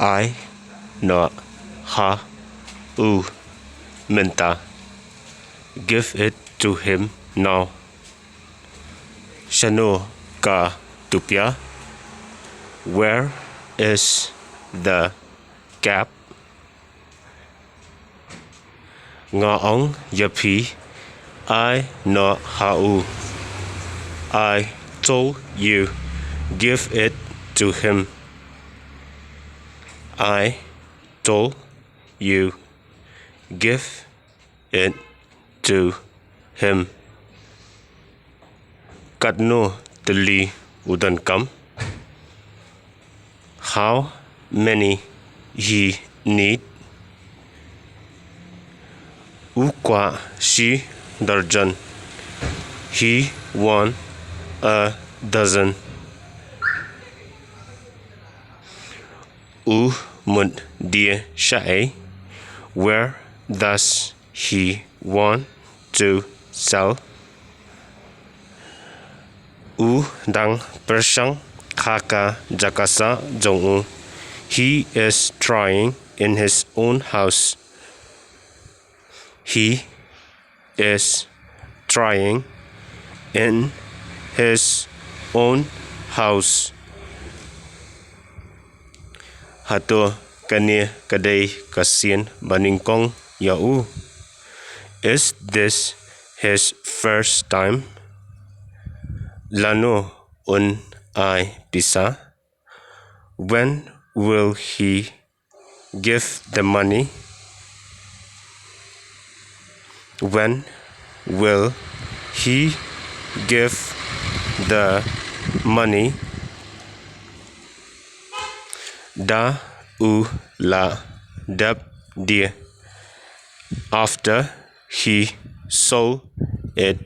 I no ha u minta. Give it to him now. Shano ka tupia. Where is the cap? Ngaong yapi. I no ha u. I told you, give it to him. I told you, give it to him. Katno tali udan kam. How many he need? Kwah shi dorjon. He won a dozen. Mund dear shaei. Where does he want to sell? Dang pyrshang shaka jakasah jong. He is trying in his own house. He is trying in his own house. Hato kane sien nyngkong yau. Is this his first time? Lano pisa. When will he give the money? When will he give the money? Da la dab dear. After he sold it